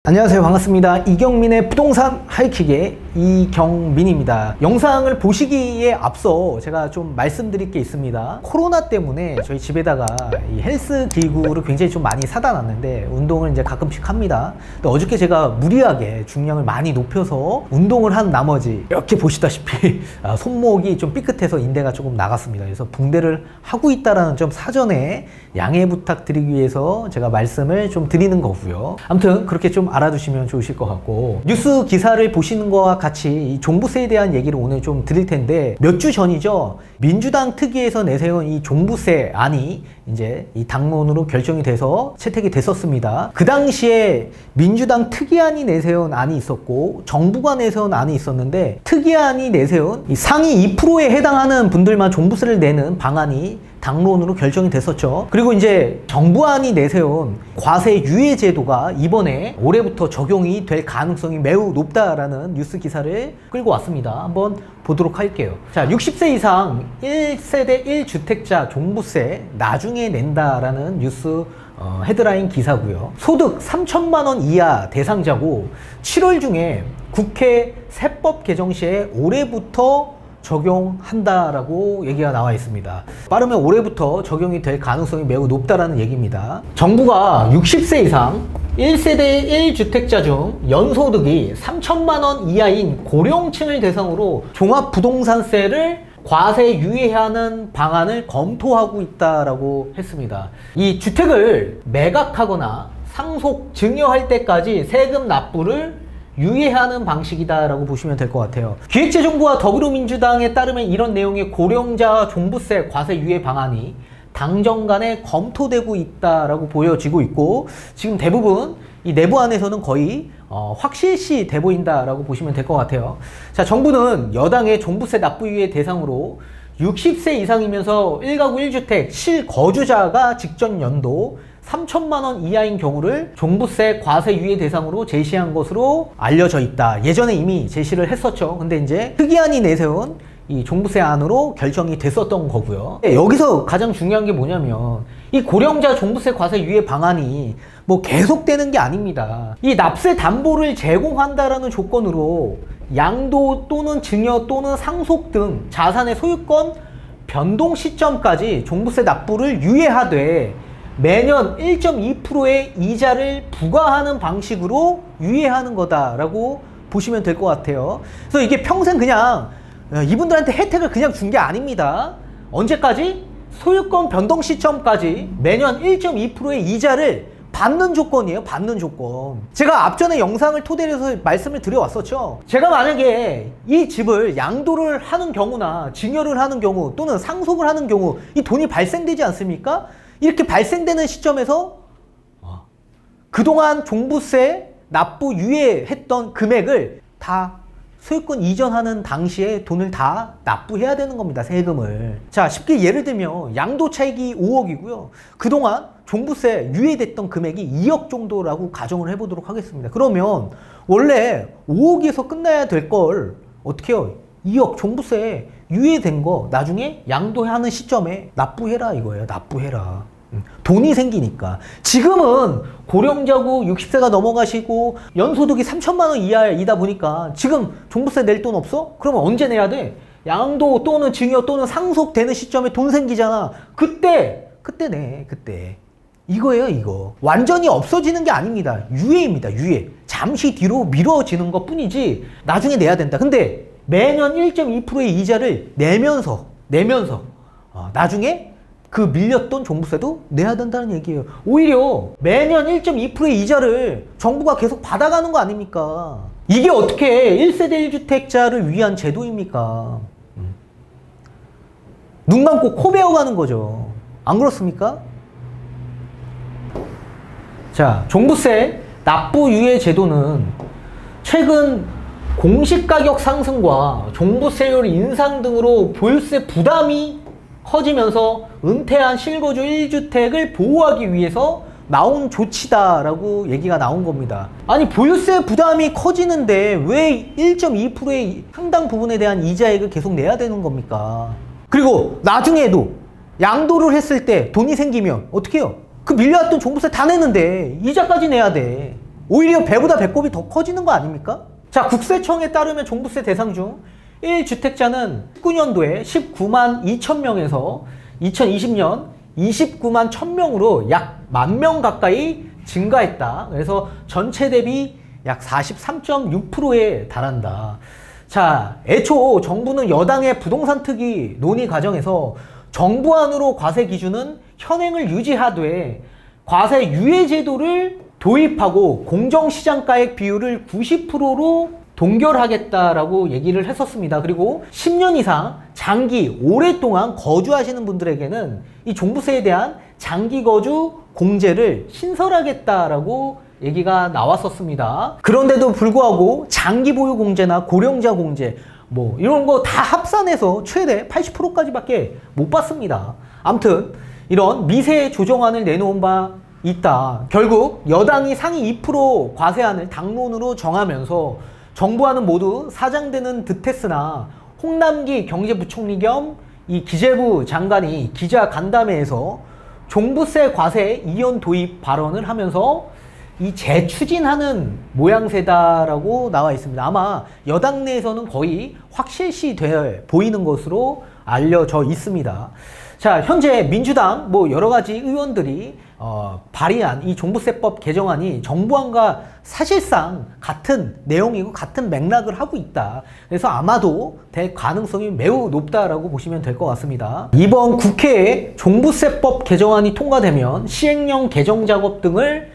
안녕하세요, 반갑습니다. 이경민의 부동산 하이킥의 이경민입니다. 영상을 보시기에 앞서 제가 좀 말씀드릴 게 있습니다. 코로나 때문에 저희 집에다가 이 헬스 기구를 굉장히 좀 많이 사다 놨는데 운동을 이제 가끔씩 합니다. 근데 어저께 제가 무리하게 중량을 많이 높여서 운동을 한 나머지 이렇게 보시다시피 손목이 좀 삐끗해서 인대가 조금 나갔습니다. 그래서 붕대를 하고 있다라는 점 사전에 양해 부탁드리기 위해서 제가 말씀을 좀 드리는 거고요. 아무튼 그렇게 좀 알아두시면 좋으실 것 같고, 뉴스 기사를 보시는 거와 같이 이 종부세에 대한 얘기를 오늘 좀 드릴 텐데, 몇 주 전이죠. 민주당 특위에서 내세운 이 종부세 안이 이제 이 당론으로 결정이 돼서 채택이 됐었습니다. 그 당시에 민주당 특위안이 내세운 안이 있었고 정부가 내세운 안이 있었는데, 특위안이 내세운 이 상위 2%에 해당하는 분들만 종부세를 내는 방안이 당론으로 결정이 됐었죠. 그리고 이제 정부안이 내세운 과세 유예 제도가 이번에 올해부터 적용이 될 가능성이 매우 높다라는 뉴스 기사를 끌고 왔습니다. 한번 보도록 할게요. 자, 60세 이상 1세대 1주택자 종부세 나중에 낸다라는 뉴스 헤드라인 기사고요. 소득 3천만 원 이하 대상자고 7월 중에 국회 세법 개정 시에 올해부터 적용한다라고 얘기가 나와 있습니다. 빠르면 올해부터 적용이 될 가능성이 매우 높다라는 얘기입니다. 정부가 60세 이상 1세대 1주택자 중 연소득이 3천만 원 이하인 고령층을 대상으로 종합부동산세를 과세 유예하는 방안을 검토하고 있다라고 했습니다. 이 주택을 매각하거나 상속 증여할 때까지 세금 납부를 유예하는 방식이다라고 보시면 될 것 같아요. 기획재정부와 더불어민주당에 따르면 이런 내용의 고령자 종부세 과세 유예 방안이 당정 간에 검토되고 있다라고 보여지고 있고, 지금 대부분 이 내부안에서는 거의 확실시 돼 보인다라고 보시면 될 것 같아요. 자, 정부는 여당의 종부세 납부 유예 대상으로 60세 이상이면서 1가구 1주택 실거주자가 직전 연도 3천만 원 이하인 경우를 종부세 과세 유예 대상으로 제시한 것으로 알려져 있다. 예전에 이미 제시를 했었죠. 근데 이제 특위안이 내세운 이 종부세 안으로 결정이 됐었던 거고요. 여기서 가장 중요한 게 뭐냐면, 이 고령자 종부세 과세 유예 방안이 뭐 계속되는 게 아닙니다. 이 납세 담보를 제공한다라는 조건으로 양도 또는 증여 또는 상속 등 자산의 소유권 변동 시점까지 종부세 납부를 유예하되 매년 1.2%의 이자를 부과하는 방식으로 유예하는 거다라고 보시면 될 것 같아요. 그래서 이게 평생 그냥 이분들한테 혜택을 그냥 준 게 아닙니다. 언제까지? 소유권 변동 시점까지 매년 1.2%의 이자를 받는 조건이에요. 받는 조건. 제가 앞전에 영상을 토대로 해서 말씀을 드려왔었죠. 제가 만약에 이 집을 양도를 하는 경우나 증여를 하는 경우 또는 상속을 하는 경우 이 돈이 발생되지 않습니까? 이렇게 발생되는 시점에서 그동안 종부세 납부 유예했던 금액을 다 소유권 이전하는 당시에 돈을 다 납부해야 되는 겁니다. 세금을. 자, 쉽게 예를 들면 양도 차익이 5억이고요. 그동안 종부세 유예됐던 금액이 2억 정도라고 가정을 해보도록 하겠습니다. 그러면 원래 5억에서 끝나야 될 걸 어떻게 해요? 2억 종부세 유예된 거 나중에 양도하는 시점에 납부해라 이거예요. 납부해라. 돈이 생기니까. 지금은 고령자고 60세가 넘어가시고 연소득이 3천만 원 이하이다 보니까 지금 종부세 낼 돈 없어? 그러면 언제 내야 돼? 양도 또는 증여 또는 상속되는 시점에 돈 생기잖아. 그때 내. 그때. 이거예요, 이거. 완전히 없어지는 게 아닙니다. 유예입니다, 유예. 잠시 뒤로 미뤄지는 것 뿐이지 나중에 내야 된다. 근데 매년 1.2%의 이자를 내면서 나중에 그 밀렸던 종부세도 내야 된다는 얘기예요. 오히려 매년 1.2%의 이자를 정부가 계속 받아가는 거 아닙니까? 이게 어떻게 1세대 1주택자를 위한 제도입니까? 눈 감고 코 베어가는 거죠. 안 그렇습니까? 자, 종부세 납부 유예 제도는 최근 공시가격 상승과 종부세율 인상 등으로 보유세 부담이 커지면서 은퇴한 실거주 1주택을 보호하기 위해서 나온 조치다라고 얘기가 나온 겁니다. 아니, 보유세 부담이 커지는데 왜 1.2%의 상당 부분에 대한 이자액을 계속 내야 되는 겁니까? 그리고 나중에도 양도를 했을 때 돈이 생기면 어떻게 해요? 그 밀려왔던 종부세 다 내는데 이자까지 내야 돼. 오히려 배보다 배꼽이 더 커지는 거 아닙니까? 자, 국세청에 따르면 종부세 대상 중 1주택자는 19년도에 19만 2천 명에서 2020년 29만 1천 명으로 약 10,000명 가까이 증가했다. 그래서 전체 대비 약 43.6%에 달한다. 자, 애초 정부는 여당의 부동산 특위 논의 과정에서 정부안으로 과세 기준은 현행을 유지하되 과세 유예 제도를 도입하고 공정시장가액 비율을 90%로 동결하겠다라고 얘기를 했었습니다. 그리고 10년 이상 장기 오랫동안 거주하시는 분들에게는 이 종부세에 대한 장기 거주 공제를 신설하겠다라고 얘기가 나왔었습니다. 그런데도 불구하고 장기 보유 공제나 고령자 공제 뭐 이런 거 다 합산해서 최대 80%까지밖에 못 받습니다. 아무튼 이런 미세 조정안을 내놓은 바 있다. 결국 여당이 상위 2% 과세안을 당론으로 정하면서 정부안은 모두 사장되는 듯 했으나 홍남기 경제부총리 겸 이 기재부 장관이 기자 간담회에서 종부세 과세 이연 도입 발언을 하면서 이 재추진하는 모양새다라고 나와 있습니다. 아마 여당 내에서는 거의 확실시 돼 보이는 것으로 알려져 있습니다. 자, 현재 민주당 뭐 여러 가지 의원들이 발의한 이 종부세법 개정안이 정부안과 사실상 같은 내용이고 같은 맥락을 하고 있다. 그래서 아마도 될 가능성이 매우 높다라고 보시면 될 것 같습니다. 이번 국회에 종부세법 개정안이 통과되면 시행령 개정 작업 등을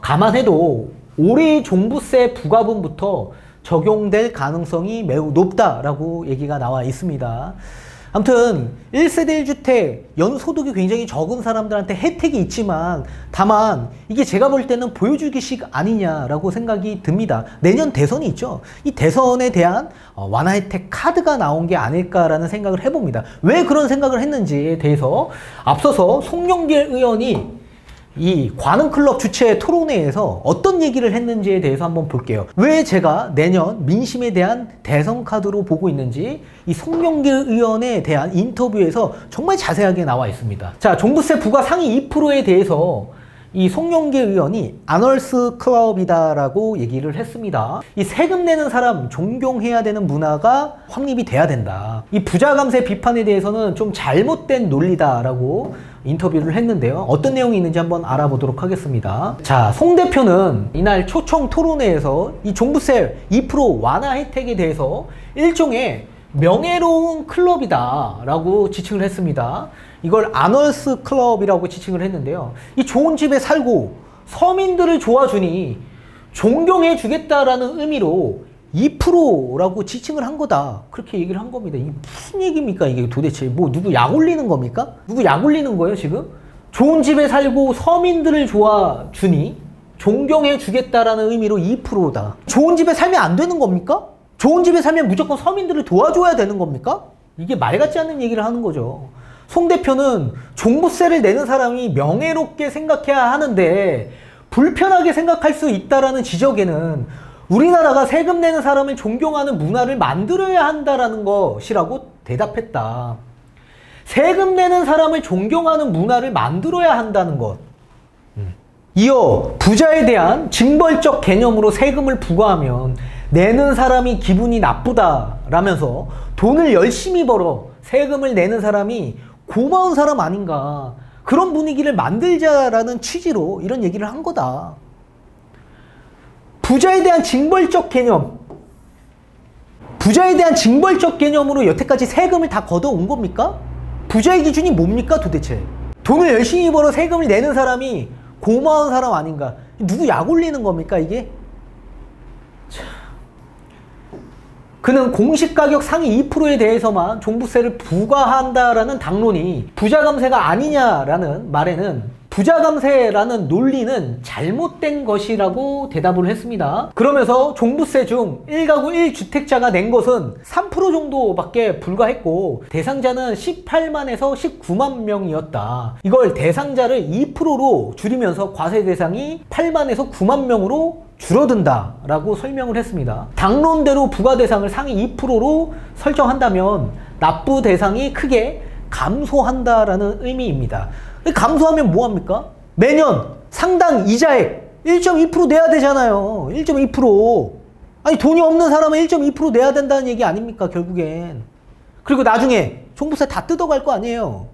감안해도 올해 종부세 부과분부터 적용될 가능성이 매우 높다라고 얘기가 나와 있습니다. 아무튼 1세대 1주택 연소득이 굉장히 적은 사람들한테 혜택이 있지만 다만 이게 제가 볼 때는 보여주기식 아니냐라고 생각이 듭니다. 내년 대선이 있죠. 이 대선에 대한 완화 혜택 카드가 나온 게 아닐까라는 생각을 해봅니다. 왜 그런 생각을 했는지에 대해서 앞서서 송영길 의원이 이 관음클럽 주최 토론회에서 어떤 얘기를 했는지에 대해서 한번 볼게요. 왜 제가 내년 민심에 대한 대선 카드로 보고 있는지 이 송영길 의원에 대한 인터뷰에서 정말 자세하게 나와 있습니다. 자, 종부세 부과 상위 2%에 대해서 이 송영길 의원이 아널스 클럽이다라고 얘기를 했습니다. 이 세금 내는 사람 존경해야 되는 문화가 확립이 돼야 된다. 이 부자 감세 비판에 대해서는 좀 잘못된 논리다라고 인터뷰를 했는데요. 어떤 내용이 있는지 한번 알아보도록 하겠습니다. 자, 송 대표는 이날 초청 토론회에서 이 종부세 2% 완화 혜택에 대해서 일종의 명예로운 클럽이다 라고 지칭을 했습니다. 이걸 아널스 클럽이라고 지칭을 했는데요. 이 좋은 집에 살고 서민들을 도와주니 존경해 주겠다라는 의미로 2%라고 지칭을 한 거다. 그렇게 얘기를 한 겁니다. 이게 무슨 얘기입니까? 이게 도대체 뭐 누구 약 올리는 겁니까? 누구 약 올리는 거예요 지금? 좋은 집에 살고 서민들을 도와주니 존경해 주겠다라는 의미로 2%다. 좋은 집에 살면 안 되는 겁니까? 좋은 집에 살면 무조건 서민들을 도와줘야 되는 겁니까? 이게 말 같지 않는 얘기를 하는 거죠. 송 대표는 종부세를 내는 사람이 명예롭게 생각해야 하는데 불편하게 생각할 수 있다라는 지적에는 우리나라가 세금 내는 사람을 존경하는 문화를 만들어야 한다라는 것이라고 대답했다. 세금 내는 사람을 존경하는 문화를 만들어야 한다는 것. 이어 부자에 대한 징벌적 개념으로 세금을 부과하면 내는 사람이 기분이 나쁘다라면서 돈을 열심히 벌어 세금을 내는 사람이 고마운 사람 아닌가, 그런 분위기를 만들자라는 취지로 이런 얘기를 한 거다. 부자에 대한 징벌적 개념, 부자에 대한 징벌적 개념으로 여태까지 세금을 다 걷어온 겁니까? 부자의 기준이 뭡니까 도대체? 돈을 열심히 벌어 세금을 내는 사람이 고마운 사람 아닌가? 누구 약 올리는 겁니까 이게? 그는 공시가격 상위 2%에 대해서만 종부세를 부과한다라는 당론이 부자 감세가 아니냐라는 말에는 부자 감세라는 논리는 잘못된 것이라고 대답을 했습니다. 그러면서 종부세 중 1가구 1주택자가 낸 것은 3% 정도밖에 불과했고 대상자는 18만에서 19만 명이었다. 이걸 대상자를 2%로 줄이면서 과세 대상이 8만에서 9만 명으로 줄어든다 라고 설명을 했습니다. 당론대로 부과 대상을 상위 2%로 설정한다면 납부 대상이 크게 감소한다라는 의미입니다. 감소하면 뭐합니까? 매년 상당 이자액 1.2% 내야 되잖아요. 1.2%. 아니 돈이 없는 사람은 1.2% 내야 된다는 얘기 아닙니까 결국엔. 그리고 나중에 종부세 다 뜯어갈 거 아니에요.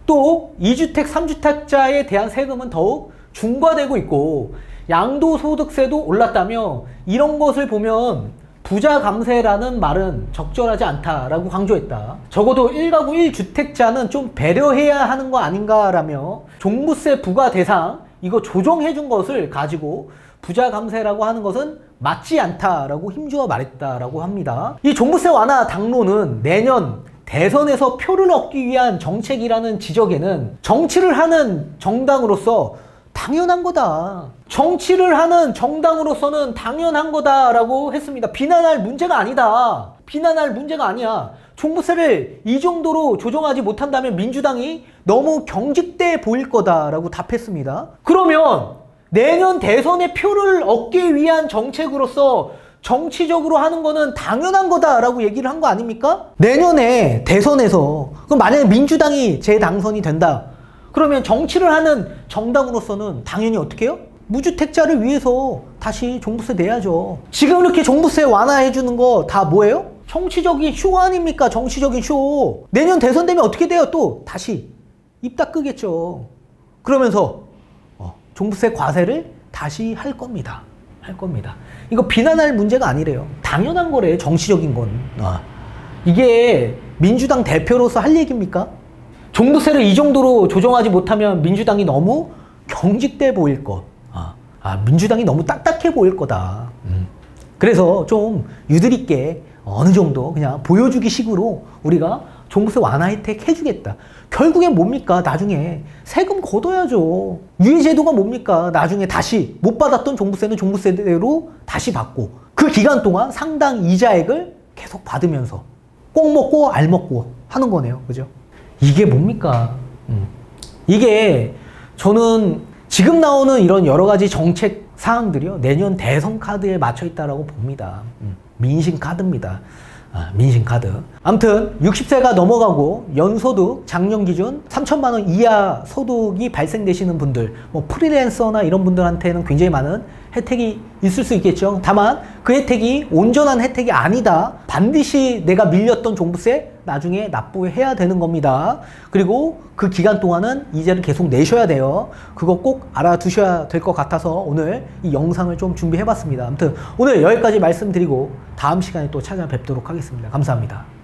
또 2주택, 3주택자에 대한 세금은 더욱 중과되고 있고 양도소득세도 올랐다며 이런 것을 보면 부자 감세라는 말은 적절하지 않다라고 강조했다. 적어도 1가구 1주택자는 좀 배려해야 하는 거 아닌가라며 종부세 부과 대상 이거 조정해 준 것을 가지고 부자 감세라고 하는 것은 맞지 않다라고 힘주어 말했다라고 합니다. 이 종부세 완화 당론은 내년 대선에서 표를 얻기 위한 정책이라는 지적에는 정치를 하는 정당으로서 당연한 거다. 정치를 하는 정당으로서는 당연한 거다라고 했습니다. 비난할 문제가 아니다. 비난할 문제가 아니야. 종부세를 이 정도로 조정하지 못한다면 민주당이 너무 경직돼 보일 거다라고 답했습니다. 그러면 내년 대선에 표를 얻기 위한 정책으로서 정치적으로 하는 거는 당연한 거다라고 얘기를 한 거 아닙니까? 내년에 대선에서 그럼 만약에 민주당이 재당선이 된다. 그러면 정치를 하는 정당으로서는 당연히 어떻게 해요? 무주택자를 위해서 다시 종부세 내야죠. 지금 이렇게 종부세 완화해 주는 거 다 뭐예요? 정치적인 쇼 아닙니까? 정치적인 쇼. 내년 대선 되면 어떻게 돼요? 또 다시 입 닦으겠죠. 그러면서 종부세 과세를 다시 할 겁니다. 할 겁니다. 이거 비난할 문제가 아니래요. 당연한 거래, 정치적인 건. 이게 민주당 대표로서 할 얘기입니까? 종부세를 이 정도로 조정하지 못하면 민주당이 너무 경직돼 보일 것. 민주당이 너무 딱딱해 보일 거다. 그래서 좀 유들있게 어느 정도 그냥 보여주기 식으로 우리가 종부세 완화 혜택 해주겠다. 결국엔 뭡니까? 나중에 세금 걷어야죠. 유예제도가 뭡니까? 나중에 다시 못 받았던 종부세는 종부세대로 다시 받고 그 기간 동안 상당 이자액을 계속 받으면서 꼭 먹고 알 먹고 하는 거네요. 그죠? 이게 뭡니까? 이게 저는 지금 나오는 이런 여러 가지 정책 사항들이요. 내년 대선 카드에 맞춰 있다라고 봅니다. 민심 카드입니다. 민심 카드. 아무튼 60세가 넘어가고 연소득 작년 기준 3천만 원 이하 소득이 발생되시는 분들, 뭐 프리랜서나 이런 분들한테는 굉장히 많은 혜택이 있을 수 있겠죠. 다만 그 혜택이 온전한 혜택이 아니다. 반드시 내가 밀렸던 종부세 나중에 납부해야 되는 겁니다. 그리고 그 기간 동안은 이자를 계속 내셔야 돼요. 그거 꼭 알아두셔야 될 것 같아서 오늘 이 영상을 좀 준비해 봤습니다. 아무튼 오늘 여기까지 말씀드리고 다음 시간에 또 찾아뵙도록 하겠습니다. 감사합니다.